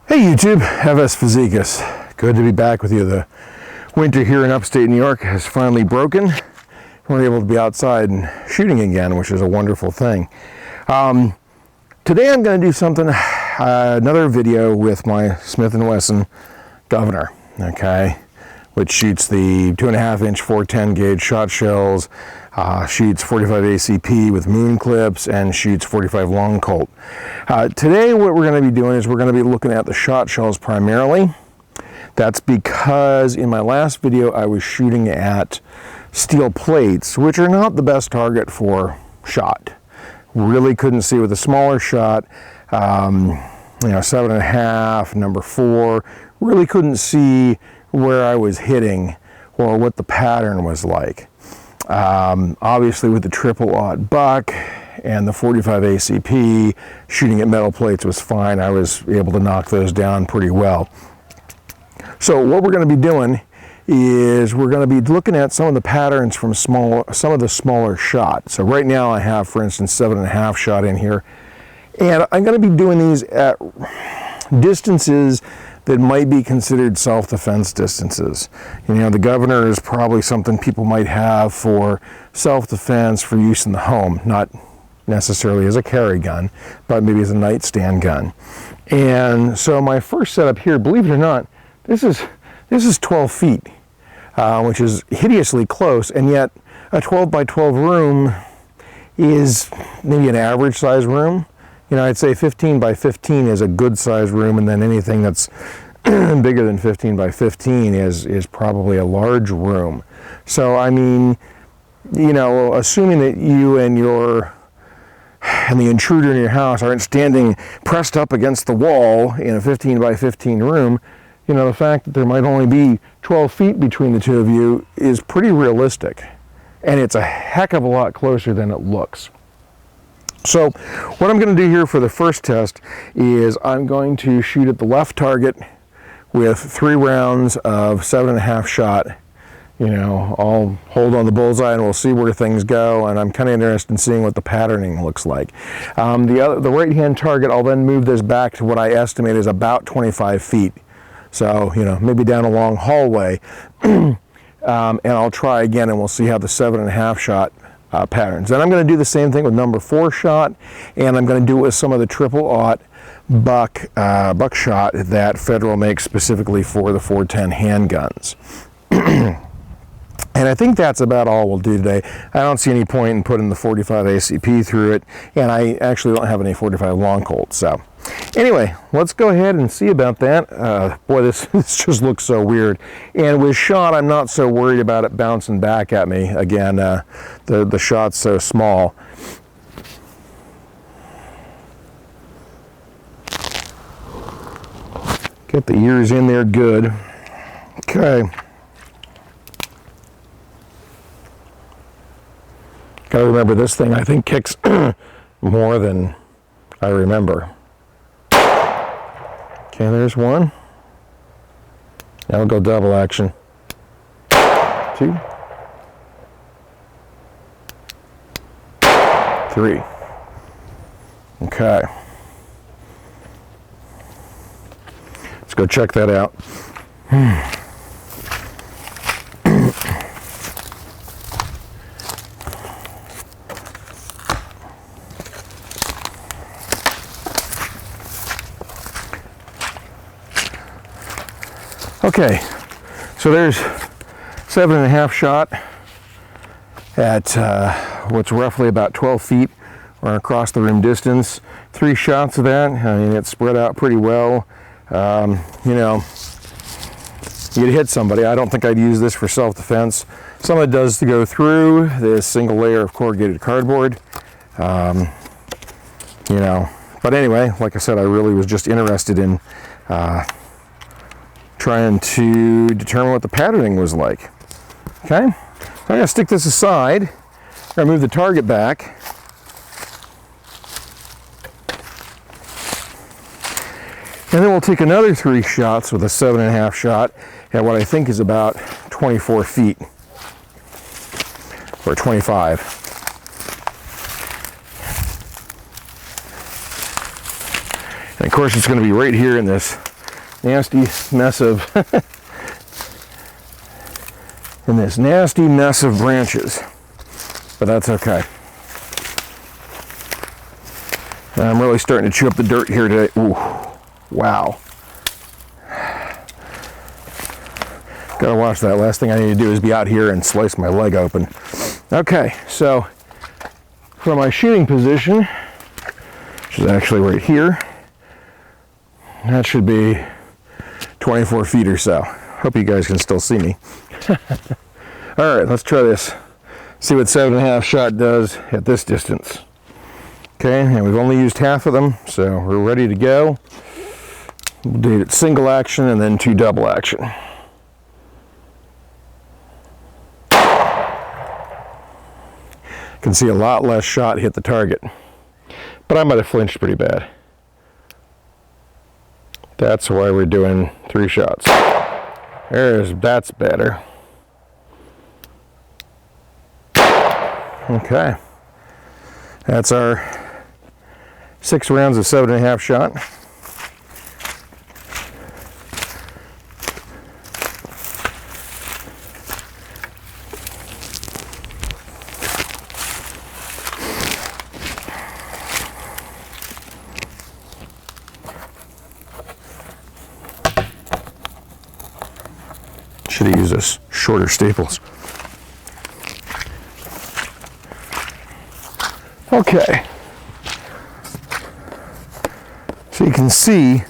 Hey YouTube, FS Physicus. Good to be back with you. The winter here in upstate New York has finally broken. We're able to be outside and shooting again, which is a wonderful thing. Today I'm going to do something, another video with my Smith & Wesson Governor, okay, which shoots the 2.5-inch 410 gauge shot shells, shoots 45 ACP with moon clips, and shoots 45 long Colt. Today what we're going to be doing is we're going to be looking at the shot shells primarily. That's because in my last video I was shooting at steel plates, which are not the best target for shot. Really couldn't see with a smaller shot, 7.5, number 4, really couldn't see where I was hitting or what the pattern was like. Obviously with the 0.00 buck and the 45 ACP, shooting at metal plates was fine. I was able to knock those down pretty well. So what we're going to be doing is we're going to be looking at some of the patterns from some of the smaller shots. So right now I have, for instance, 7.5 shot in here, and I'm going to be doing these at distances that might be considered self-defense distances. You know, the Governor is probably something people might have for self-defense for use in the home, not necessarily as a carry gun, but maybe as a nightstand gun. And so my first setup here, believe it or not, this is 12 feet, which is hideously close, and yet a 12 by 12 room is maybe an average size room. You know, I'd say 15 by 15 is a good size room, and then anything that's bigger than 15 by 15 is probably a large room. So, I mean, you know, assuming that you and the intruder in your house aren't standing pressed up against the wall in a 15 by 15 room, you know, the fact that there might only be 12 feet between the two of you is pretty realistic. And it's a heck of a lot closer than it looks. So what I'm going to do here for the first test is I'm going to shoot at the left target with 3 rounds of 7.5 shot. You know, I'll hold on the bullseye and we'll see where things go, and I'm kind of interested in seeing what the patterning looks like. The right-hand target, I'll then move this back to what I estimate is about 25 feet. So, you know, maybe down a long hallway. And I'll try again and we'll see how the 7.5 shot patterns. Then I'm going to do the same thing with number 4 shot, and I'm going to do it with some of the 0.00 buckshot that Federal makes specifically for the 410 handguns. And I think that's about all we'll do today. I don't see any point in putting the 45 ACP through it, and I actually don't have any 45 long Colt. So anyway, let's go ahead and see about that. Boy, this just looks so weird. And with shot, I'm not so worried about it bouncing back at me. Again, the shot's so small. Get the ears in there good. Okay. Gotta remember, this thing I think kicks more than I remember. Okay, there's one. Now we'll go double action. 2, 3. Okay. Let's go check that out. Okay, so there's 7.5 shot at what's roughly about 12 feet or across the room distance. 3 shots of that. I mean, it's spread out pretty well. You know, you'd hit somebody. I don't think I'd use this for self-defense. Some of it does to go through this single layer of corrugated cardboard. You know, but anyway, like I said, I really was just interested in trying to determine what the patterning was like. Okay, so I'm going to stick this aside. I'm going to move the target back. And then we'll take another 3 shots with a 7.5 shot at what I think is about 24 feet. Or 25. And of course it's going to be right here in this nasty mess of in this nasty mess of branches, but that's okay. And I'm really starting to chew up the dirt here today. Ooh, wow. Gotta watch that. Last thing I need to do is be out here and slice my leg open. Okay, so from my shooting position, which is actually right here, that should be 24 feet or so. Hope you guys can still see me. All right, let's try this. See what 7.5 shot does at this distance. Okay, and we've only used half of them, so we're ready to go. We'll do it single action and then 2 double action. Can see a lot less shot hit the target, but I might have flinched pretty bad. That's why we're doing 3 shots. That's better. Okay, that's our 6 rounds of 7.5 shot. Should have used this shorter staples. Okay. So you can see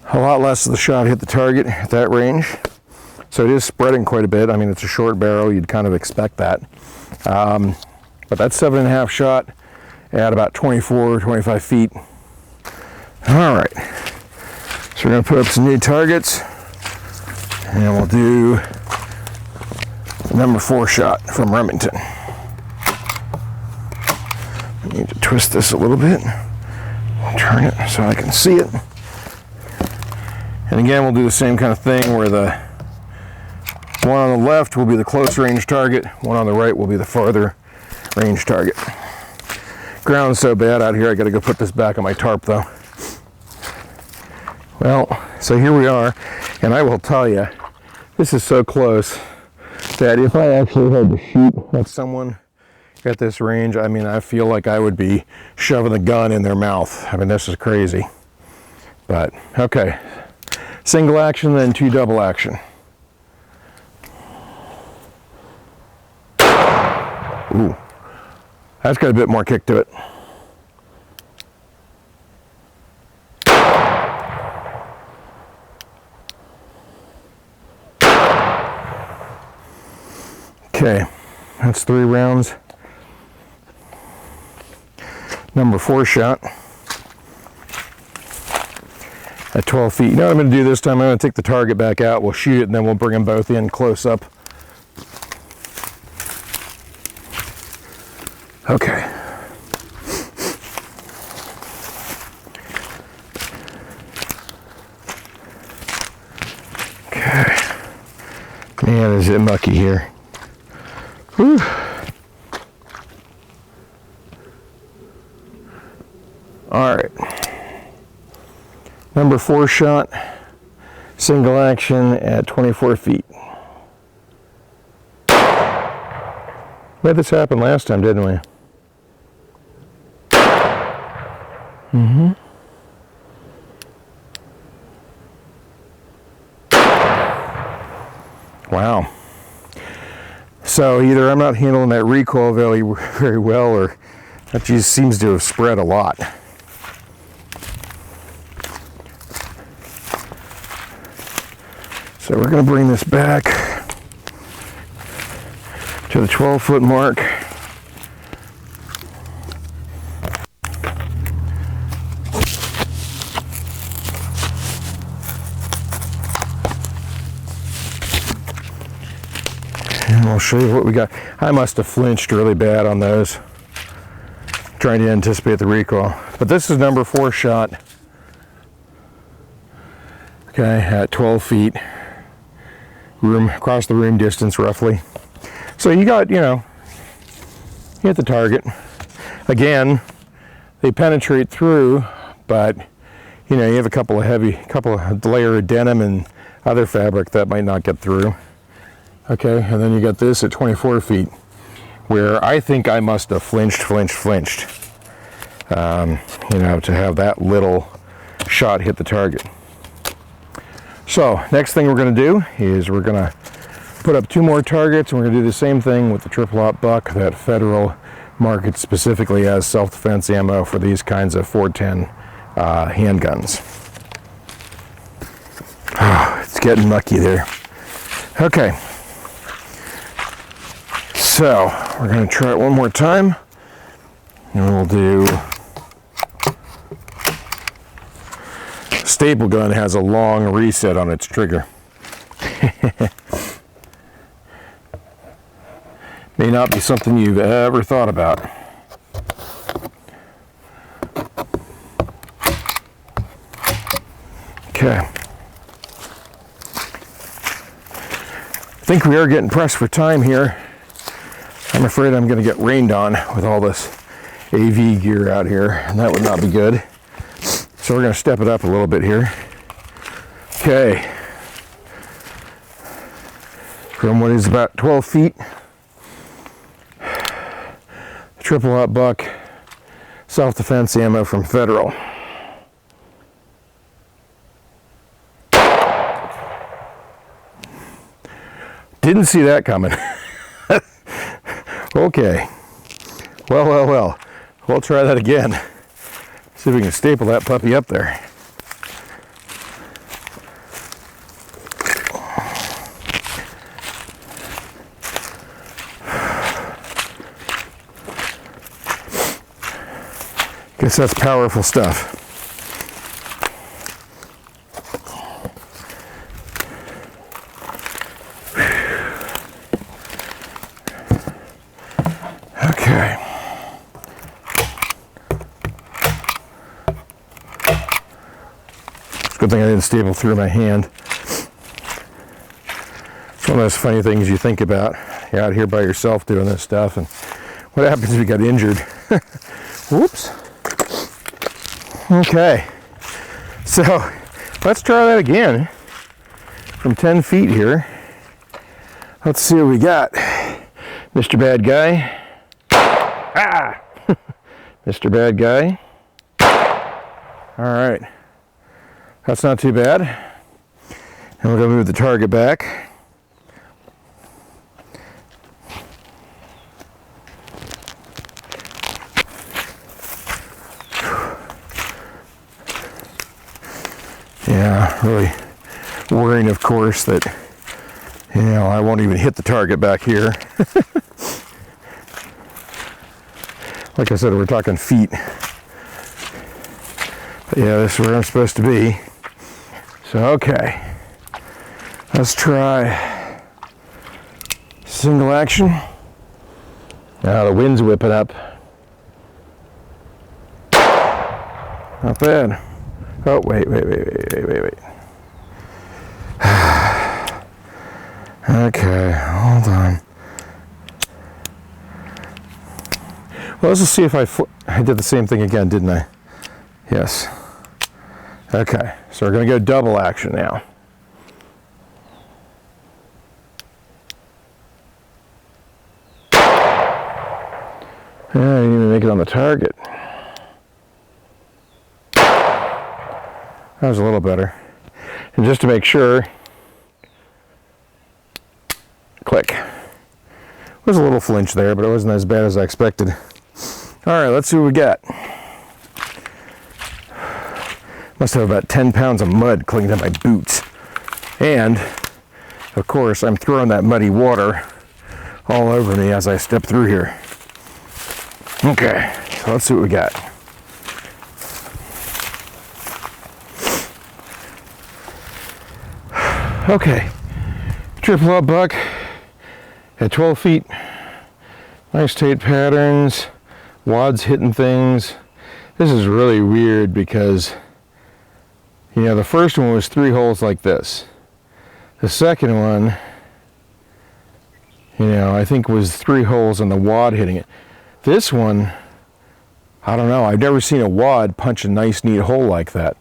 a lot less of the shot hit the target at that range. So it is spreading quite a bit. I mean, it's a short barrel. You'd kind of expect that. But that's 7.5 shot at about 24, 25 feet. All right. So we're going to put up some new targets. And we'll do number 4 shot from Remington. I need to twist this a little bit. Turn it so I can see it. And again, we'll do the same kind of thing where the one on the left will be the close range target, one on the right will be the farther range target. Ground's so bad out here, I gotta go put this back on my tarp though. Well, so here we are, and I will tell you, this is so close that if I actually had to shoot at someone at this range, I mean, I feel like I would be shoving the gun in their mouth. I mean, this is crazy. But, okay. Single action, then 2 double action. Ooh. That's got a bit more kick to it. Okay, that's 3 rounds. Number 4 shot at 12 feet. You know what I'm going to do this time? I'm going to take the target back out, we'll shoot it, and then we'll bring them both in close up. Okay. Okay. Man, is it mucky here. Whew. All right. Number 4 shot, single action at 24 feet. We had this happen last time, didn't we? Mm-hmm. Wow. So either I'm not handling that recoil very well, or that just seems to have spread a lot. So we're going to bring this back to the 12-foot mark. And I'll show you what we got. I must have flinched really bad on those, trying to anticipate the recoil. But this is number 4 shot. Okay, at 12 feet. Room, across the room distance roughly. So you got, you know, hit the target. Again, they penetrate through, but you know, you have a couple of layer of denim and other fabric that might not get through. Okay, and then you got this at 24 feet, where I think I must have flinched, you know, to have that little shot hit the target. So next thing we're going to do is we're going to put up 2 more targets, and we're going to do the same thing with the triple-aught buck that Federal markets specifically as self-defense ammo for these kinds of 410 handguns. Oh, it's getting mucky there. Okay, so we're going to try it one more time, and we'll do. Staple gun has a long reset on its trigger. May not be something you've ever thought about. Okay. I think we are getting pressed for time here. I'm afraid I'm going to get rained on with all this AV gear out here, and that would not be good. So we're going to step it up a little bit here. Okay. From what is about 12 feet, triple-aught buck, self-defense ammo from Federal. Didn't see that coming. Okay. Well. We'll try that again. See if we can staple that puppy up there. Guess that's powerful stuff. Okay. Good thing I didn't staple through my hand. It's one of those funny things you think about. You're out here by yourself doing this stuff, and what happens if you got injured? Whoops. Okay, so let's try that again from 10 feet here. Let's see what we got, Mr. Bad Guy. Ah! Mr. Bad Guy. All right, that's not too bad. And we're gonna move the target back. Yeah, really worrying, of course, that, you know, I won't even hit the target back here. Like I said, we're talking feet. But yeah, this is where I'm supposed to be. So, okay. Let's try single action. Now the wind's whipping up. Not bad. Oh, wait. Okay, hold on. Well, let's just see if I did the same thing again, didn't I? Yes. Okay, so we're going to go double action now. Yeah, I didn't even make it on the target. That was a little better. And just to make sure, click. Was a little flinch there, but it wasn't as bad as I expected. All right, let's see what we got. Must have about 10 pounds of mud clinging to my boots. And, of course, I'm throwing that muddy water all over me as I step through here. Okay, so let's see what we got. Okay, triple-aught buck at 12 feet. Nice tight patterns, wads hitting things. This is really weird because, you know, the first one was 3 holes like this. The second one, you know, I think was 3 holes and the wad hitting it. This one, I don't know, I've never seen a wad punch a nice neat hole like that.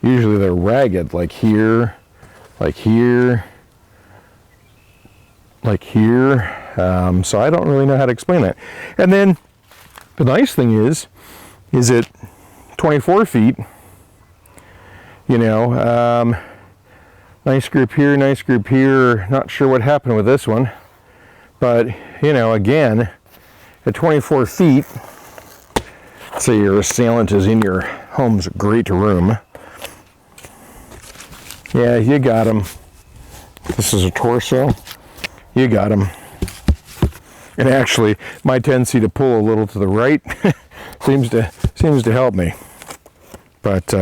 Usually they're ragged, like here, like here, like here. So I don't really know how to explain that. And then the nice thing is at 24 feet, you know, nice group here, nice group here. Not sure what happened with this one, but you know, again, at 24 feet, say your assailant is in your home's great room. Yeah, you got him. This is a torso. You got him. And actually, my tendency to pull a little to the right seems to help me. But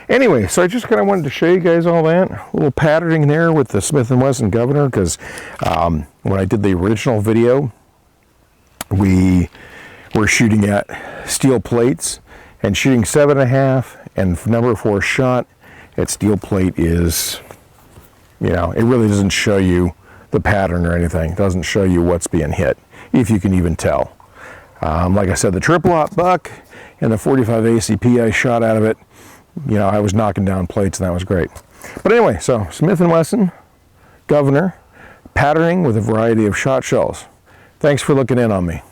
anyway, so I just kind of wanted to show you guys all that. A little patterning there with the Smith & Wesson Governor, because when I did the original video, we were shooting at steel plates and shooting 7.5, and number 4 shot at steel plate is, you know, it really doesn't show you the pattern or anything. It doesn't show you what's being hit, if you can even tell. Like I said, the triple-aught buck and the 45 ACP I shot out of it, you know, I was knocking down plates and that was great. But anyway, so Smith & Wesson Governor, patterning with a variety of shot shells. Thanks for looking in on me.